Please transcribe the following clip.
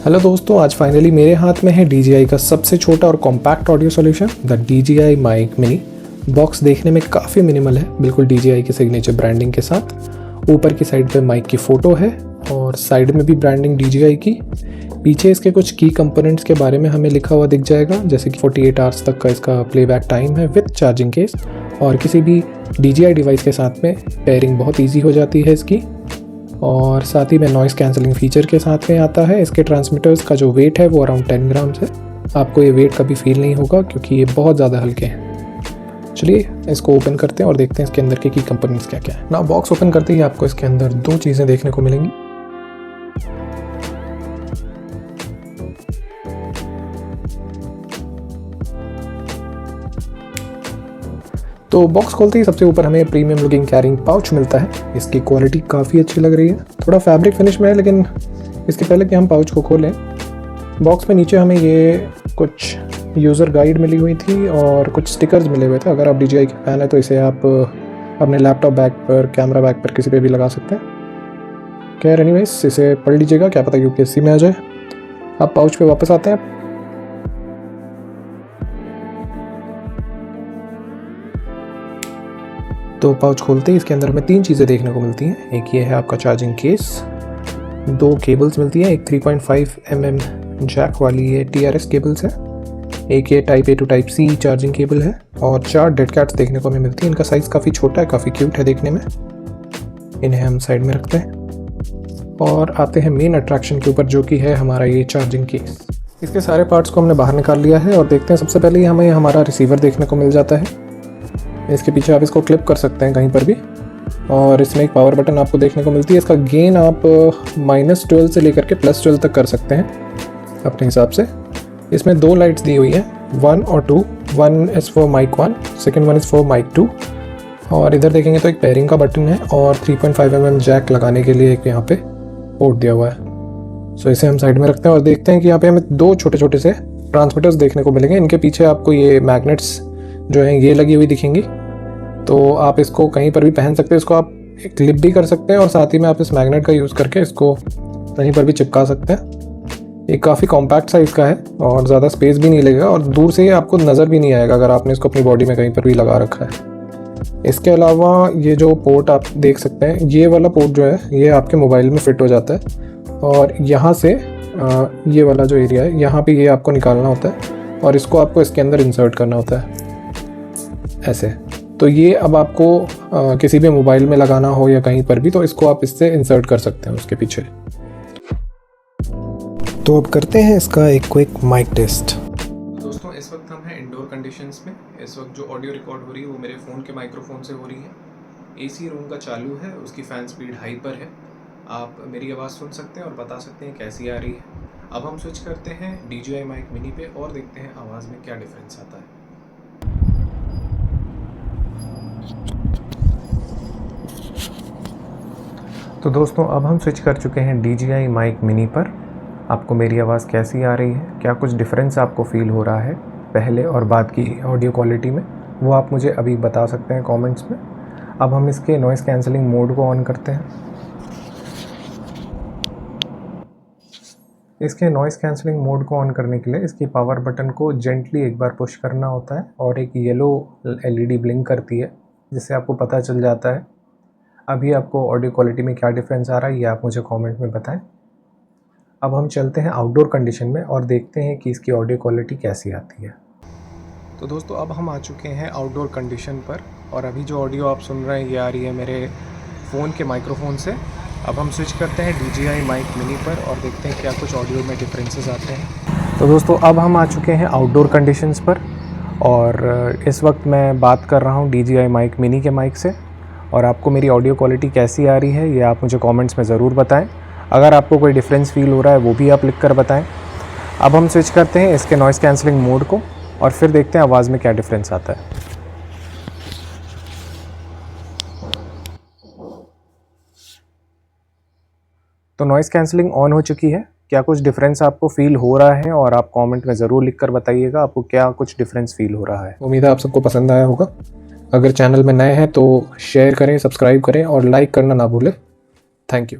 Hello दोस्तों, आज finally मेरे हाथ में है DJI का सबसे छोटा और compact audio solution the DJI mic mini. Box देखने में काफ़ी मिनिमल है, बिल्कुल DJI की सिग्नेचर ब्रांडिंग के साथ। ऊपर की साइड पे माइक की फ़ोटो है और साइड में भी ब्रांडिंग DJI की। पीछे इसके कुछ की कंपोनेंट्स के बारे में हमें लिखा हुआ दिख जाएगा, जैसे कि 48 आवर्स तक का इसका प्लेबैक टाइम है विथ चार्जिंग केस, और किसी भी DJI डिवाइस के साथ में पेयरिंग बहुत ईजी हो जाती है इसकी। और साथ ही में नॉइज़ कैंसलिंग फीचर के साथ में आता है। इसके ट्रांसमीटर्स का जो वेट है वो अराउंड 10 ग्राम्स है। आपको ये वेट कभी फील नहीं होगा क्योंकि ये बहुत ज़्यादा हल्के हैं। चलिए इसको ओपन करते हैं और देखते हैं इसके अंदर के की कंपोनेंट्स क्या क्या है ना। बॉक्स ओपन करते ही आपको इसके अंदर दो चीज़ें देखने को मिलेंगी। तो बॉक्स खोलते ही सबसे ऊपर हमें प्रीमियम लुकिंग कैरिंग पाउच मिलता है। इसकी क्वालिटी काफ़ी अच्छी लग रही है, थोड़ा फैब्रिक फिनिश में है, लेकिन इसके पहले कि हम पाउच को खोलें, बॉक्स में नीचे हमें ये कुछ यूज़र गाइड मिली हुई थी और कुछ स्टिकर्स मिले हुए थे। अगर आप DJI के फैन है तो इसे आप अपने लैपटॉप बैग पर, कैमरा बैग पर, किसी पे भी लगा सकते हैं। खैर एनीवेज, इसे पढ़ लीजिएगा, क्या पता UPSC में आ जाए। आप पाउच पे वापस आते हैं। तो पाउच खोलते ही इसके अंदर हमें तीन चीज़ें देखने को मिलती हैं। एक ये है आपका चार्जिंग केस, दो केबल्स मिलती हैं, एक 3.5 mm जैक वाली ये TRS केबल्स है, एक ये type A to type C charging cable है, और 4 डेड कैट्स देखने को हमें मिलती हैं। इनका साइज़ काफ़ी छोटा है, काफ़ी क्यूट है देखने में। इन्हें हम साइड में रखते हैं और आते हैं मेन अट्रैक्शन के ऊपर, जो कि है हमारा ये चार्जिंग केस। इसके सारे पार्ट्स को हमने बाहर निकाल लिया है और देखते हैं। सबसे पहले हमें हमारा रिसीवर देखने को मिल जाता है। इसके पीछे आप इसको क्लिप कर सकते हैं कहीं पर भी, और इसमें एक पावर बटन आपको देखने को मिलती है। इसका गेन आप -12 से लेकर के +12 तक कर सकते हैं अपने हिसाब से। इसमें दो लाइट्स दी हुई हैं, 1 और 2। 1 is for mic 1, second 1 is for mic 2। और इधर देखेंगे तो एक पेयरिंग का बटन है और 3.5 mm जैक लगाने के लिए एक यहाँ पे पोर्ट दिया हुआ है। सो इसे हम साइड में रखते हैं और देखते हैं कि यहाँ पे हमें दो छोटे छोटे से ट्रांसमीटर्स देखने को मिलेंगे। इनके पीछे आपको ये मैग्नेट्स जो हैं ये लगी हुई दिखेंगी, तो आप इसको कहीं पर भी पहन सकते हैं। इसको आप क्लिप भी कर सकते हैं और साथ ही में आप इस मैग्नेट का यूज़ करके इसको कहीं पर भी चिपका सकते हैं। ये काफ़ी कॉम्पैक्ट साइज़ का है और ज़्यादा स्पेस भी नहीं लगेगा, और दूर से आपको नज़र भी नहीं आएगा अगर आपने इसको अपनी बॉडी में कहीं पर भी लगा रखा है। इसके अलावा ये जो पोर्ट आप देख सकते हैं, ये वाला पोर्ट जो है ये आपके मोबाइल में फ़िट हो जाता है, और यहाँ से ये वाला जो एरिया है यहाँ पर ये आपको निकालना होता है और इसको आपको इसके अंदर इंसर्ट करना होता है ऐसे। तो ये अब आपको किसी भी मोबाइल में लगाना हो या कहीं पर भी, तो इसको आप इससे इंसर्ट कर सकते हैं उसके पीछे। तो अब करते हैं इसका एक क्विक माइक टेस्ट। दोस्तों, इस वक्त हम हैं इंडोर कंडीशंस में। इस वक्त जो ऑडियो रिकॉर्ड हो रही है वो मेरे फ़ोन के माइक्रोफोन से हो रही है। AC रूम का चालू है, उसकी फ़ैन स्पीड हाई पर है। आप मेरी आवाज़ सुन सकते हैं और बता सकते हैं कैसी आ रही है। अब हम स्विच करते हैं DJI माइक मिनी पे और देखते हैं आवाज़ में क्या डिफरेंस आता है। तो दोस्तों, अब हम स्विच कर चुके हैं DJI माइक मिनी पर। आपको मेरी आवाज़ कैसी आ रही है, क्या कुछ डिफरेंस आपको फ़ील हो रहा है पहले और बाद की ऑडियो क्वालिटी में, वो आप मुझे अभी बता सकते हैं कमेंट्स में। अब हम इसके नॉइज़ कैंसलिंग मोड को ऑन करते हैं। इसके नॉइज़ कैंसलिंग मोड को ऑन करने के लिए इसकी पावर बटन को जेंटली एक बार पुश करना होता है और एक येलो LED ब्लिंक करती है, जिससे आपको पता चल जाता है अभी आपको ऑडियो क्वालिटी में क्या डिफरेंस आ रहा है। ये आप मुझे कमेंट में बताएं। अब हम चलते हैं आउटडोर कंडीशन में और देखते हैं कि इसकी ऑडियो क्वालिटी कैसी आती है। तो दोस्तों, अब हम आ चुके हैं आउटडोर कंडीशन पर, और अभी जो ऑडियो आप सुन रहे हैं ये आ रही है मेरे फ़ोन के माइक्रोफोन से। अब हम स्विच करते हैं DJI माइक मिनी पर और देखते हैं क्या कुछ ऑडियो में डिफरेंसेस आते हैं। तो दोस्तों, अब हम आ चुके हैं आउटडोर कंडीशंस पर, और इस वक्त मैं बात कर रहा हूँ DJI माइक मिनी के माइक से। और आपको मेरी ऑडियो क्वालिटी कैसी आ रही है ये आप मुझे कमेंट्स में ज़रूर बताएं। अगर आपको कोई डिफरेंस फ़ील हो रहा है वो भी आप लिख कर बताएं। अब हम स्विच करते हैं इसके नॉइज़ कैंसलिंग मोड को और फिर देखते हैं आवाज़ में क्या डिफरेंस आता है। तो नॉइज़ कैंसलिंग ऑन हो चुकी है। क्या कुछ डिफरेंस आपको फ़ील हो रहा है, और आप कमेंट में ज़रूर लिख कर बताइएगा आपको क्या कुछ डिफरेंस फ़ील हो रहा है। उम्मीद है आप सबको पसंद आया होगा। अगर चैनल में नए हैं तो शेयर करें, सब्सक्राइब करें और लाइक करना ना भूलें। Thank you.